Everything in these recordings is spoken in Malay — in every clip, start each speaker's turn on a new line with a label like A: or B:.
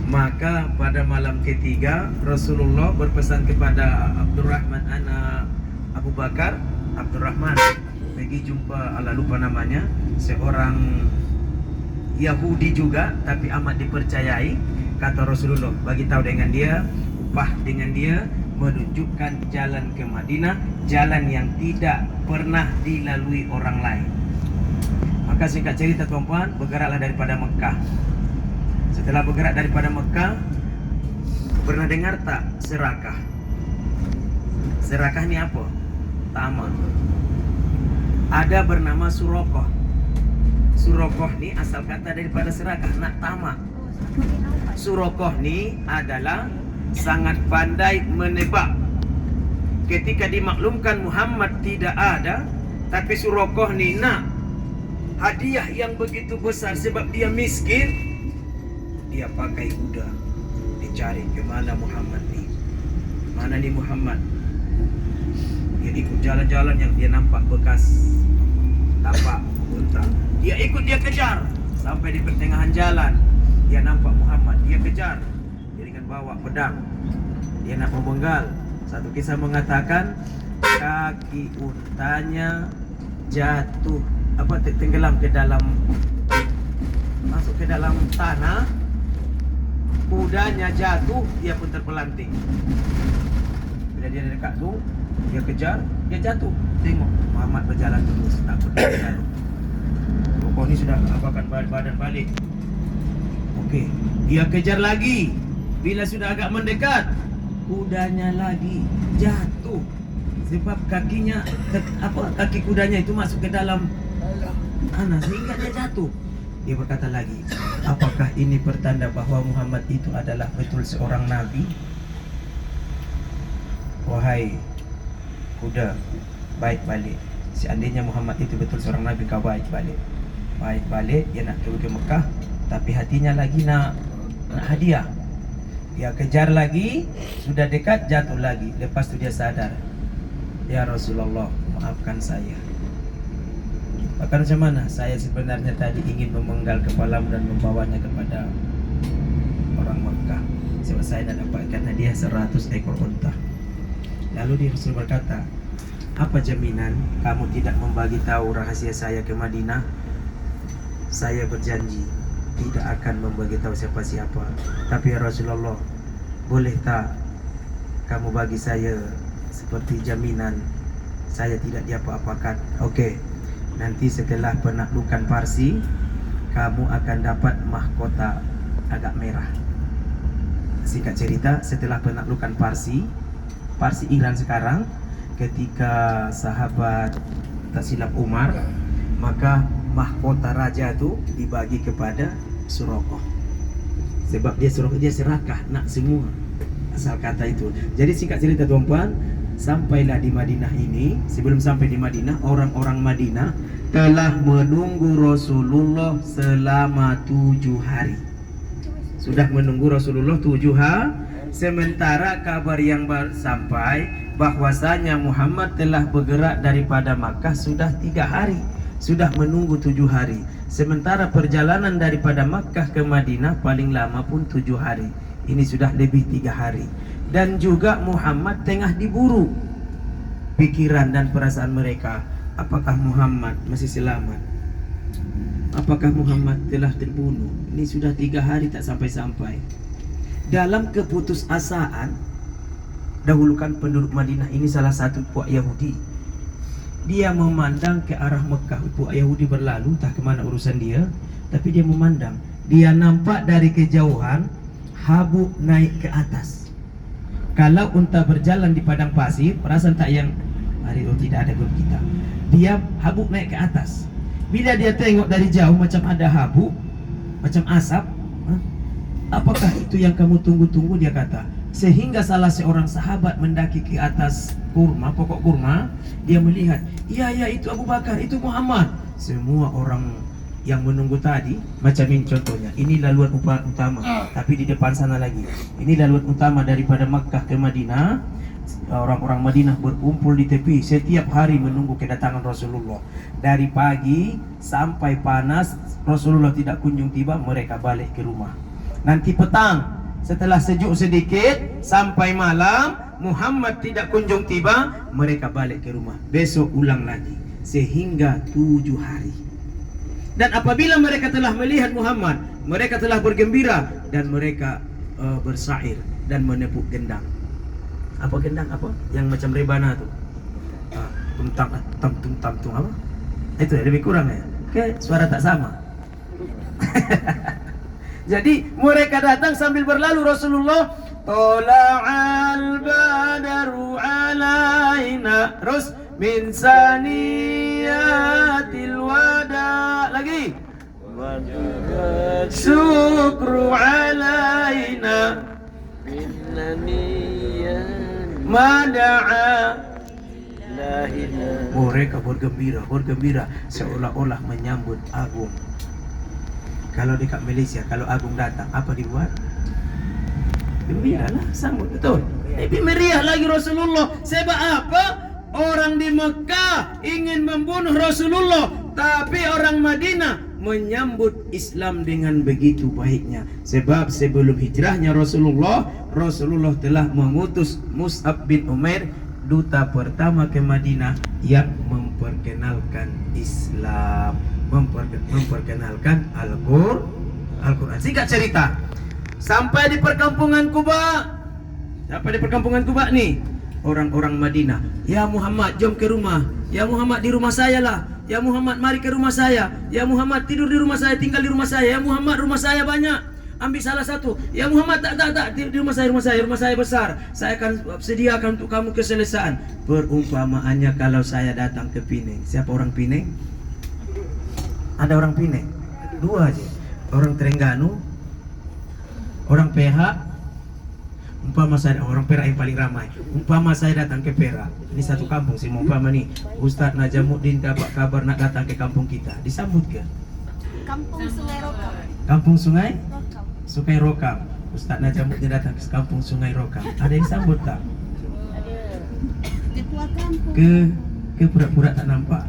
A: Maka pada malam ketiga Rasulullah berpesan kepada Abdurrahman anak Abu Bakar, Abdurrahman pergi jumpa, ala lupa namanya, seorang Yahudi juga tapi amat dipercayai. Kata Rasulullah, bagi tahu dengan dia, upah dengan dia, menunjukkan jalan ke Madinah, jalan yang tidak pernah dilalui orang lain. Maka singkat cerita tuan-puan, bergeraklah daripada Mekah. Setelah bergerak daripada Mekah, pernah dengar tak serakah? Serakah ni apa? Tamak. Ada bernama Surokoh. Surokoh ni asal kata daripada serakah, nak tamak. Surokoh ni adalah sangat pandai menebak. Ketika dimaklumkan Muhammad tidak ada, tapi Surokoh ni nak hadiah yang begitu besar sebab dia miskin. Dia pakai kuda, dicari ke mana Muhammad ni. Mana ni Muhammad? Dia ikut jalan-jalan yang dia nampak bekas tapak unta. Dia ikut, dia kejar sampai di pertengahan jalan. Dia nampak Muhammad, dia kejar. Dia dengan bawa pedang. Dia nak memenggal. Satu kisah mengatakan kaki untanya jatuh, tenggelam ke dalam, masuk ke dalam tanah. Kudanya jatuh, dia pun terpelanting. Bila dia dekat tu, dia kejar, dia jatuh. Tengok Muhammad berjalan terus, takut dia jatuh. Pokok ni sudah apakan badan balik. Okey, dia kejar lagi. Bila sudah agak mendekat, kudanya lagi jatuh. Sebab kakinya, kaki kudanya itu masuk ke dalam tanah sehingga dia jatuh. Dia berkata lagi, apakah ini pertanda bahwa Muhammad itu adalah betul seorang nabi? Wahai kuda, baik balik. Seandainya Muhammad itu betul seorang nabi, kau baik balik. Baik balik, dia nak pergi ke Mekah, tapi hatinya lagi nak hadiah. Dia kejar lagi, sudah dekat, jatuh lagi. Lepas tu dia sadar, ya Rasulullah, maafkan saya. Maka macam mana? Saya sebenarnya tadi ingin memenggal kepalamu dan membawanya kepada orang Mekah, sebab saya nak dapatkan hadiah 100 ekor unta. Lalu dia Rasul berkata, apa jaminan kamu tidak membagi tahu rahasia saya ke Madinah? Saya berjanji tidak akan membagi tahu siapa-siapa. Tapi ya Rasulullah, boleh tak kamu bagi saya seperti jaminan saya tidak diapa-apakan? Okey, nanti setelah penaklukan Parsi, kamu akan dapat mahkota agak merah. Singkat cerita, setelah penaklukan Parsi Iran sekarang, ketika sahabat tak silap Umar, maka mahkota raja itu dibagi kepada Surokoh. Sebab dia Surokoh, dia serakah, nak semua. Asal kata itu. Jadi singkat cerita tuan-puan, sampailah di Madinah ini. Sebelum sampai di Madinah, orang-orang Madinah telah menunggu Rasulullah selama 7 hari. Sudah menunggu Rasulullah 7 hari. Sementara kabar yang sampai bahwasanya Muhammad telah bergerak daripada Makkah sudah 3 hari. Sudah menunggu 7 hari. Sementara perjalanan daripada Makkah ke Madinah paling lama pun 7 hari. Ini sudah lebih 3 hari. Dan juga Muhammad tengah diburu. Pikiran dan perasaan mereka, apakah Muhammad masih selamat? Apakah Muhammad telah terbunuh? Ini sudah 3 hari tak sampai-sampai. Dalam keputusasaan, dahulu kan penduduk Madinah ini salah satu puak Yahudi. Dia memandang ke arah Mekah. Puak Yahudi berlalu, entah ke mana urusan dia, tapi dia memandang. Dia nampak dari kejauhan habuk naik ke atas. Kalau unta berjalan di padang pasir, perasaan tak yang hari itu tidak ada grup kita. Dia habuk naik ke atas. Bila dia tengok dari jauh macam ada habuk, macam asap, apakah itu yang kamu tunggu-tunggu? Dia kata. Sehingga salah seorang sahabat mendaki ke atas kurma, pokok kurma. Dia melihat, iya itu Abu Bakar, itu Muhammad. Semua orang yang menunggu tadi, macam ini contohnya. Ini laluan utama, tapi di depan sana lagi. Ini laluan utama daripada Makkah ke Madinah. Orang-orang Madinah berkumpul di tepi setiap hari menunggu kedatangan Rasulullah. Dari pagi sampai panas, Rasulullah tidak kunjung tiba, mereka balik ke rumah. Nanti petang Setelah sejuk sedikit sampai malam, Muhammad tidak kunjung tiba, mereka balik ke rumah. Besok ulang lagi sehingga 7 hari. Dan apabila mereka telah melihat Muhammad, mereka telah bergembira dan mereka bersair dan menepuk gendang. Apa gendang apa? Yang macam rebana tuh. Tum apa? Itu ya, lebih kurang ya. Oke, suara tak sama. Jadi mereka datang sambil berlalu. Rasulullah Tola'al badaru alaina, terus min saniyatil wada, lagi syukru alaina mada'a. Mereka bergembira seolah-olah menyambut Agung. Kalau dekat Malaysia, kalau Agung datang, apa dibuat? Gembira lah, sambut, betul. Tapi meriah lagi Rasulullah. Sebab apa? Orang di Mekah ingin membunuh Rasulullah, tapi orang Madinah menyambut Islam dengan begitu baiknya. Sebab sebelum hijrahnya Rasulullah telah mengutus Mus'ab bin Umair, duta pertama ke Madinah, yang memperkenalkan Islam, memperkenalkan Al-Quran. Singkat cerita, sampai di perkampungan Quba nih, orang-orang Madinah, ya Muhammad, jom ke rumah. Ya Muhammad, di rumah saya lah. Ya Muhammad, mari ke rumah saya. Ya Muhammad, tidur di rumah saya, tinggal di rumah saya. Ya Muhammad, rumah saya banyak, ambil salah satu. Ya Muhammad, tak, di rumah saya besar. Saya akan sediakan untuk kamu keselesaan. Perumpamaannya kalau saya datang ke Pinang. Siapa orang Pinang? Ada orang Pinang? 2 aja. Orang Terengganu, orang PH. Umpama saya, orang Perak yang paling ramai. Umpama saya datang ke Perak, ini satu kampung sih. Umpama nih Ustaz Najamuddin dapat kabar nak datang ke kampung kita, disambut ke?
B: Kampung Sungai Rokam.
A: Kampung Sungai Rokam. Ustaz Najamuddin datang ke kampung Sungai Rokam, ada yang sambut tak?
B: Ada. Ketua kampung.
A: Ke pura-pura tak nampak.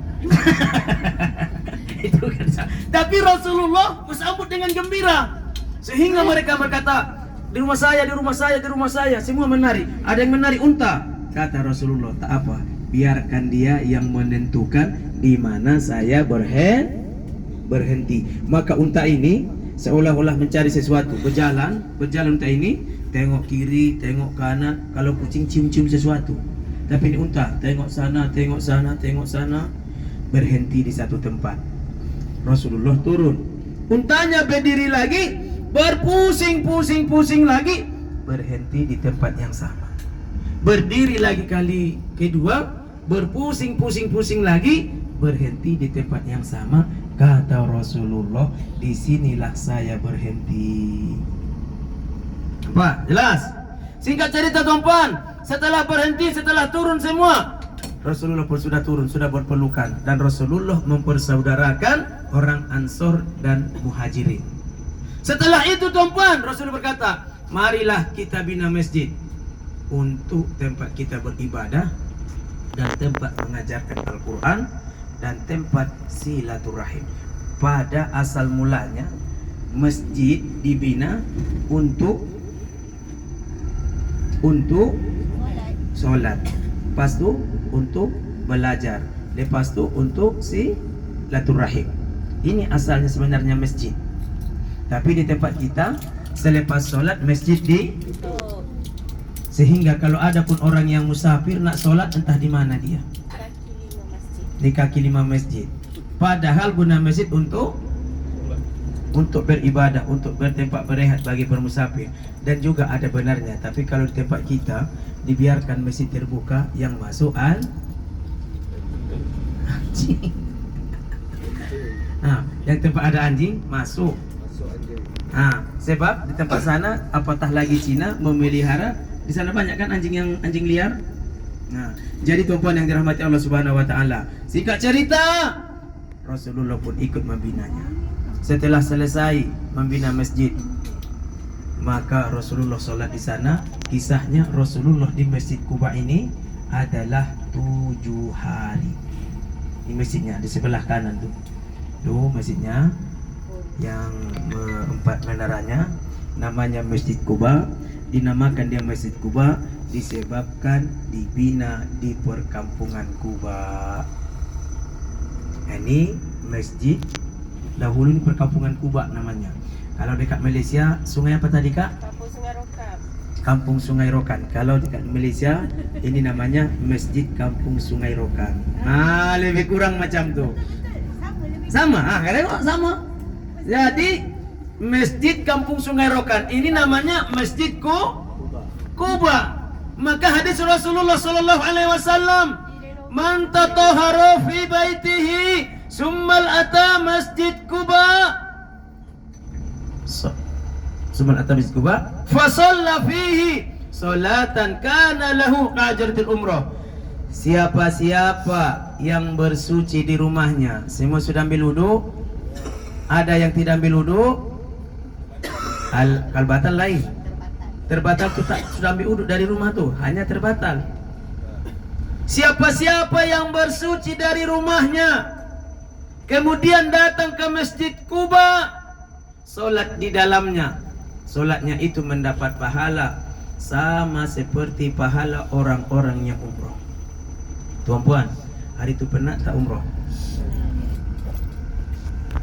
A: Itu kan. Tapi Rasulullah bersambut dengan gembira, sehingga mereka berkata, di rumah saya, semua menari. Ada yang menari unta. Kata Rasulullah, tak apa, biarkan dia yang menentukan di mana saya berhenti. Maka unta ini seolah-olah mencari sesuatu, berjalan unta ini, tengok kiri, tengok kanan. Kalau kucing cium-cium sesuatu. Tapi ini unta, tengok sana, berhenti di satu tempat. Rasulullah turun, untanya berdiri lagi, berpusing lagi, berhenti di tempat yang sama. Berdiri lagi kali kedua, berpusing lagi, berhenti di tempat yang sama. Kata Rasulullah, disinilah saya berhenti. Apa? Jelas? Singkat cerita tuan-puan, setelah berhenti, setelah turun semua, Rasulullah pun sudah turun, sudah berpelukan, dan Rasulullah mempersaudarakan orang Ansor dan Muhajirin. Setelah itu tuan-puan, Rasul berkata, marilah kita bina masjid untuk tempat kita beribadah, dan tempat mengajarkan Al-Quran, dan tempat silaturahim. Pada asal mulanya masjid dibina untuk sholat, lepas tu untuk belajar, lepas tu untuk silaturahim. Ini asalnya sebenarnya masjid. Tapi di tempat kita, selepas sholat masjid sehingga kalau ada pun orang yang musafir nak sholat, entah di mana dia, di kaki 5 masjid. Padahal guna masjid untuk beribadah, untuk bertempat berehat bagi bermusafir, dan juga ada benarnya. Tapi kalau di tempat kita dibiarkan masjid terbuka, yang masuk anjing. Yang tempat ada anjing masuk. Sebab di tempat sana, apatah lagi Cina memelihara, di sana banyak kan anjing liar. Jadi tuan-puan yang dirahmati Allah Subhanahu wa taala, singkat cerita, Rasulullah pun ikut membinanya. Setelah selesai membina masjid, maka Rasulullah sholat di sana. Kisahnya Rasulullah di Masjid Quba ini adalah 7 hari. Ini masjidnya di sebelah kanan tuh masjidnya yang 4 menaranya. namanya Masjid Quba. Dinamakan dia Masjid Quba disebabkan dibina di perkampungan Quba. Ini masjid dahulu ini perkampungan Quba namanya. Kalau dekat Malaysia sungai apa tadi Kak?
B: Kampung Sungai Rokan.
A: Kampung Sungai Rokan. Kalau dekat Malaysia ini namanya Masjid Kampung Sungai Rokan. Lebih kurang macam tu. Sama, kalau sama. Jadi Masjid Kampung Sungai Rokan ini namanya Masjid Quba. Maka hadis Rasulullah sallallahu alaihi wasallam, "Man tatahhara fi baitihi, summal ata Masjid Quba." Summal ata Masjid Quba, fa shalla fihi salatan kana lahu ajratul umrah. Siapa-siapa yang bersuci di rumahnya, semua sudah ambil wudu? Ada yang tidak ambil wudu? Kalau batal lain. Terbatal tu tak sudah ambil wudu dari rumah tu, hanya terbatal. Siapa-siapa yang bersuci dari rumahnya kemudian datang ke Masjid Quba, solat di dalamnya, solatnya itu mendapat pahala sama seperti pahala orang-orang yang umroh. Tuan-puan, hari itu pernah tak umroh?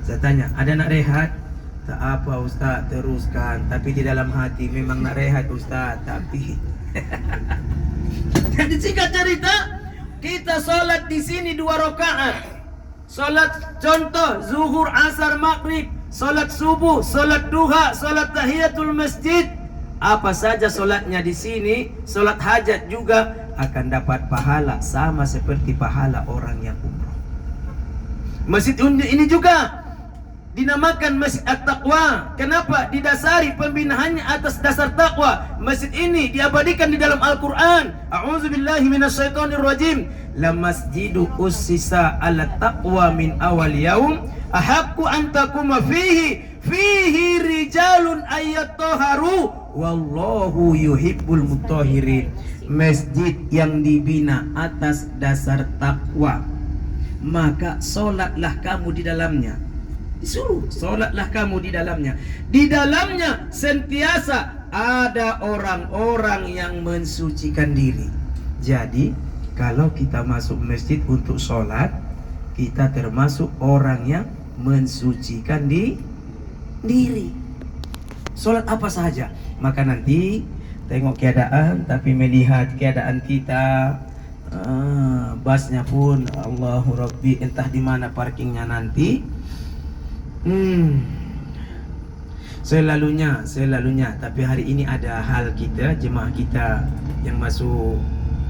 A: Saya tanya, ada nak rehat? Tak apa Ustaz, teruskan. Tapi di dalam hati memang nak rehat Ustaz. Tapi jadi singkat cerita, kita solat di sini 2 rakaat. Solat contoh zuhur, asar, maghrib, solat subuh, solat duha, solat tahiyatul masjid. Apa saja solatnya di sini, solat hajat juga akan dapat pahala sama seperti pahala orang yang umroh. Masjid ini juga dinamakan Masjid At-Taqwa. Kenapa? Didasari pembinaannya atas dasar takwa. Masjid ini diabadikan di dalam Al-Quran. A'udzubillahi minasyaitonirrajim. La masjidu ussisa ala taqwa min awal yaum ahaqqu an taquma fihi rijalun ayyatahharu wallahu yuhibbul mutahhirin. Masjid yang dibina atas dasar takwa, maka solatlah kamu di dalamnya. Disuruh solatlah kamu di dalamnya. Di dalamnya sentiasa ada orang-orang yang mensucikan diri. Jadi kalau kita masuk masjid untuk solat, kita termasuk orang yang mensucikan diri. Solat apa saja. Maka nanti tengok keadaan, tapi melihat keadaan kita, basnya pun Allahu Rabbi, entah di mana parkingnya nanti. Selalunya. Tapi hari ini ada hal kita, jemaah kita yang masuk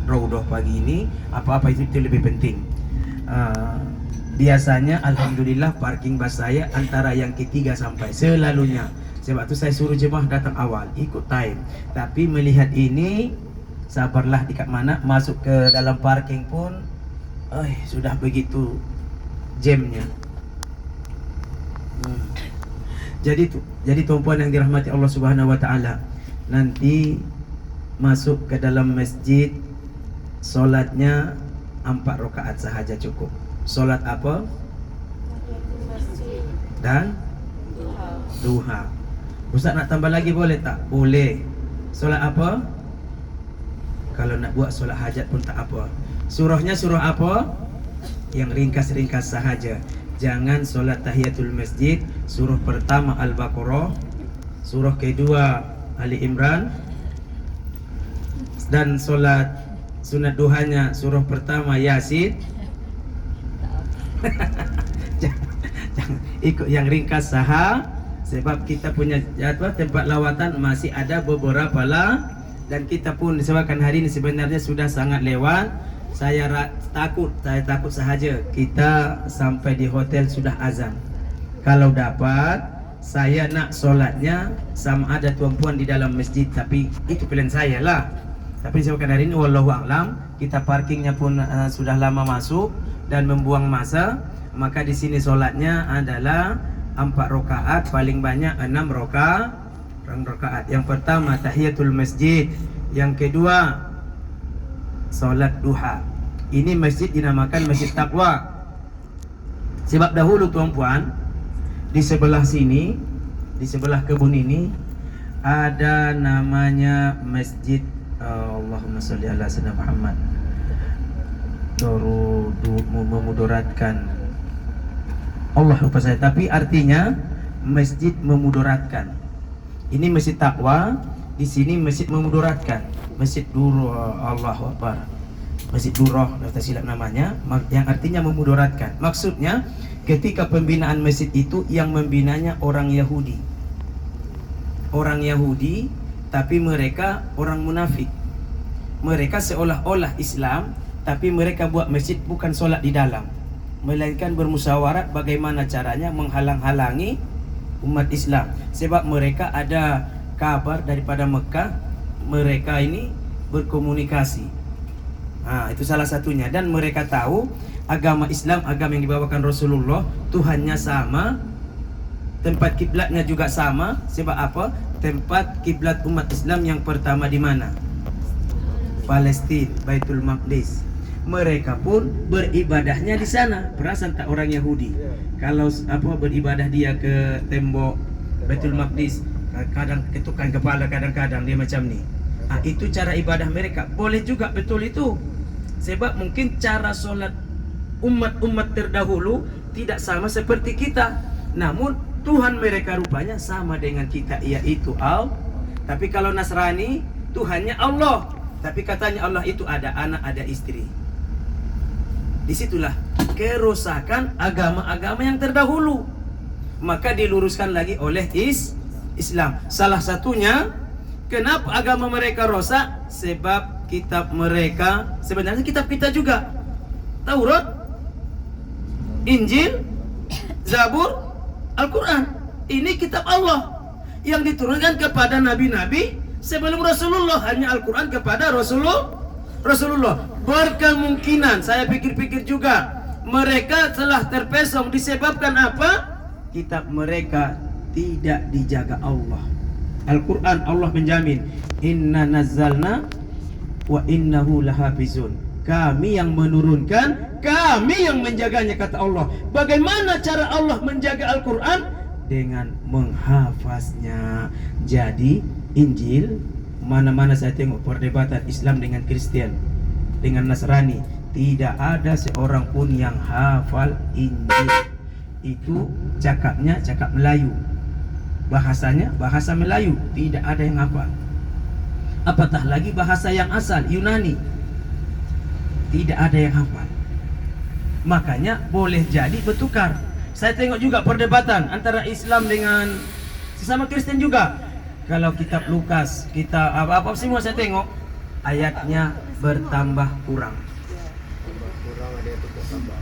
A: Raudhah pagi ini, apa-apa itu lebih penting. Biasanya alhamdulillah parking bas saya antara yang ketiga sampai selalunya. Sebab tu saya suruh jemaah datang awal, ikut time. Tapi melihat ini, sabarlah dekat mana masuk ke dalam parking pun, sudah begitu jamnya. Jadi tuan-puan yang dirahmati Allah Subhanahu wa taala, nanti masuk ke dalam masjid, solatnya 4 rakaat sahaja cukup. Solat apa? Dan duha. Ustaz nak tambah lagi boleh tak? Boleh. Solat apa? Kalau nak buat solat hajat pun tak apa. Surahnya surah apa? Yang ringkas-ringkas sahaja. Jangan solat tahiyatul masjid, surah pertama Al-Baqarah, surah kedua Ali Imran, dan solat sunat duhanya surah pertama Yasin. Jangan ikut yang ringkas saha, sebab kita punya tempat lawatan masih ada beberapa lah, dan kita pun disebabkan hari ini sebenarnya sudah sangat lewat. Saya takut sahaja kita sampai di hotel sudah azan. Kalau dapat, saya nak solatnya sama ada tuan-puan di dalam masjid, tapi itu pilihan saya lah. Tapi disebabkan hari ini wallahu a'lam, kita parkingnya pun sudah lama masuk dan membuang masa, maka di sini solatnya adalah 4 rakaat, paling banyak 6 rakaat. Yang pertama tahiyatul masjid, yang kedua solat duha. Ini masjid dinamakan Masjid Taqwa. Sebab dahulu tuan-puan, di sebelah sini, di sebelah kebun ini ada namanya masjid Allahumma sholli ala sayyidina Muhammad. Memudaratkan. Allah lupa saya, tapi artinya masjid memudaratkan. Ini masjid takwa, di sini masjid memudaratkan. Masjid Durrah, Allahu Akbar. Masjid Durrah, tak silap namanya, yang artinya memudaratkan. Maksudnya ketika pembinaan masjid itu yang membinanya orang Yahudi. Orang Yahudi, tapi mereka orang munafik. Mereka seolah-olah Islam, tapi mereka buat masjid bukan solat di dalam, melainkan bermusyawarat bagaimana caranya menghalang-halangi umat Islam. Sebab mereka ada kabar daripada Mekah, mereka ini berkomunikasi. Itu salah satunya. Dan mereka tahu agama Islam, agama yang dibawakan Rasulullah, Tuhannya sama, tempat kiblatnya juga sama. Sebab apa? Tempat kiblat umat Islam yang pertama di mana? Palestina, Baitul Maqdis. Mereka pun beribadahnya di sana. Perasan tak orang Yahudi? Kalau beribadah dia ke tembok Baitul Maqdis, kadang ketukan kepala, kadang-kadang dia macam ni. Itu cara ibadah mereka. Boleh juga, betul itu. Sebab mungkin cara solat umat-umat terdahulu tidak sama seperti kita. Namun Tuhan mereka rupanya sama dengan kita, yaitu Allah. Tapi kalau Nasrani, Tuhannya Allah, tapi katanya Allah itu ada anak, ada istri. Disitulah kerusakan agama-agama yang terdahulu. Maka diluruskan lagi oleh Islam. Salah satunya, kenapa agama mereka rosak? Sebab kitab mereka, sebenarnya kitab kita juga, Taurat, Injil, Zabur, Al-Quran. Ini kitab Allah yang diturunkan kepada nabi-nabi sebelum Rasulullah. Hanya Al-Quran kepada Rasulullah. Berkemungkinan, saya pikir-pikir juga, mereka telah terpesong disebabkan apa? Kitab mereka tidak dijaga Allah. Al-Quran Allah menjamin, inna nazzalna wa innahu lahafizun. Kami yang menurunkan, kami yang menjaganya, kata Allah. Bagaimana cara Allah menjaga Al-Quran? Dengan menghafaznya. Jadi Injil, mana-mana saya tengok perdebatan Islam dengan Kristen, dengan Nasrani, tidak ada seorang pun yang hafal Injil. Itu cakapnya cakap Melayu, bahasanya bahasa Melayu, tidak ada yang hafal. Apatah lagi bahasa yang asal Yunani, tidak ada yang hafal. Makanya boleh jadi bertukar. Saya tengok juga perdebatan antara Islam dengan sesama Kristen juga. Kalau kitab Lukas, kita apa-apa semua saya tengok ayatnya bertambah kurang.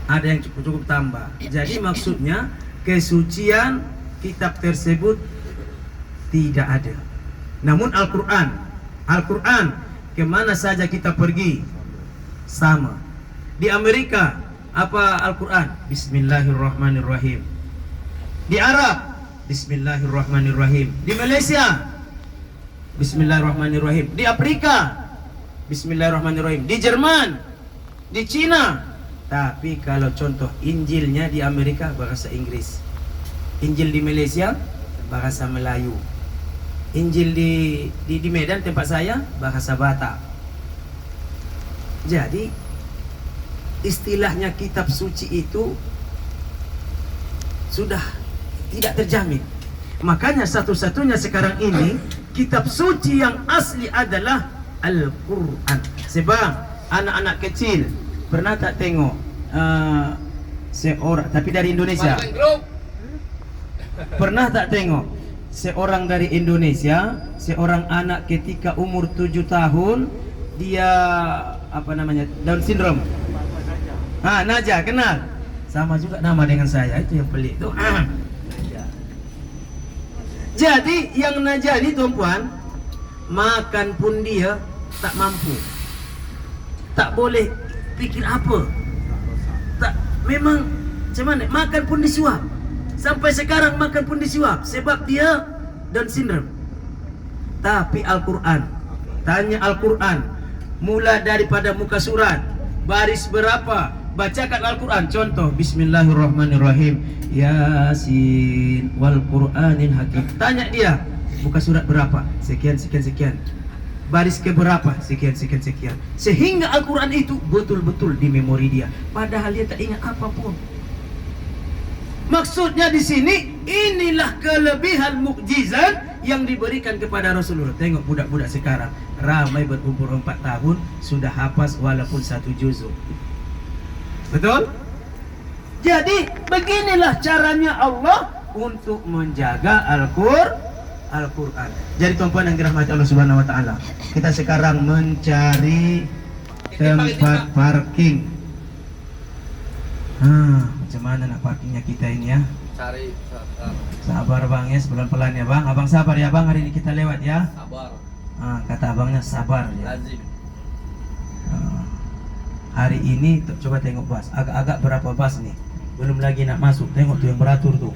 A: Ada yang cukup tambah. Jadi maksudnya kesucian kitab tersebut tidak ada. Namun Al-Quran kemana saja kita pergi sama. Di Amerika apa Al-Quran? Bismillahirrahmanirrahim. Di Arab Bismillahirrahmanirrahim. Di Malaysia Bismillahirrahmanirrahim. Di Afrika Bismillahirrahmanirrahim. Di Jerman, di Cina. Tapi kalau contoh Injilnya di Amerika bahasa Inggris, Injil di Malaysia bahasa Melayu, Injil di Medan tempat saya bahasa Batak. Jadi istilahnya kitab suci itu sudah tidak terjamin. Makanya satu-satunya sekarang ini kitab suci yang asli adalah Al-Quran. Sebab anak-anak kecil pernah tak tengok seorang, tapi dari Indonesia, pernah tak tengok seorang dari Indonesia, seorang anak ketika umur 7 tahun dia apa namanya, Down syndrome. Najah, kenal? Sama juga nama dengan saya, itu yang pelik tuh. Jadi yang Najah ini tuan-puan, makan pun dia tak mampu, tak boleh pikir apa, tak, memang macam mana, makan pun disuap. Sampai sekarang makan pun disuap sebab dia Down syndrome. Tapi Al-Quran, tanya Al-Quran, mula daripada muka surat, baris berapa, bacakan Al-Quran. Contoh Bismillahirrahmanirrahim, Yasin wal Qur'anil Hakim. Tanya dia, buka surat berapa, sekian sekian sekian, baris ke berapa, sekian sekian sekian, sehingga Al-Quran itu betul-betul di memori dia, padahal dia tak ingat apapun. Maksudnya di sini, inilah kelebihan mukjizat yang diberikan kepada Rasulullah. Tengok budak-budak sekarang, ramai berumur 4 tahun sudah hafaz walaupun 1 juzuk. Betul? Jadi beginilah caranya Allah untuk menjaga Al-Quran. Jadi tuan-puan yang dirahmati Allah Subhanahu Wa Taala, kita sekarang mencari tempat parking. Macam mana nak parkingnya kita ini ya?
C: Cari
A: Sabar bang ya, pelan-pelan ya bang. Abang sabar ya bang, hari ini kita lewat ya.
C: sabar,
A: Kata abangnya sabar ya.
C: lazim.
A: Hari ini coba tengok bas, agak-agak berapa bas nih? Belum lagi nak masuk, tengok tuh yang beratur tuh.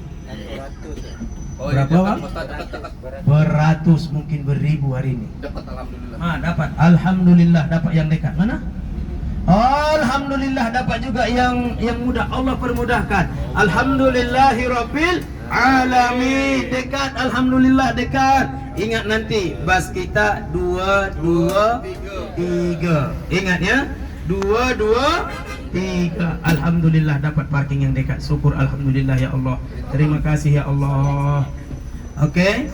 C: Oh,
A: Berapa,
C: iya,
A: Bang?
C: dekat.
A: Beratus, mungkin beribu hari ini.
C: Dekat, alhamdulillah.
A: Dapat, alhamdulillah dapat yang dekat. Mana? Alhamdulillah dapat juga yang mudah, Allah permudahkan. Alhamdulillahirabbil alamin. Dekat, alhamdulillah dekat. Ingat nanti bas kita 2 2 3. Ingat ya? 2 2 3. Alhamdulillah dapat parking yang dekat. Syukur alhamdulillah ya Allah. Terima kasih ya Allah. Oke.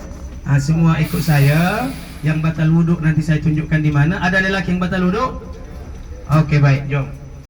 A: Semua ikut saya. Yang batal wuduk nanti saya tunjukkan di mana. Ada lelaki yang batal wuduk? Oke, baik, jom.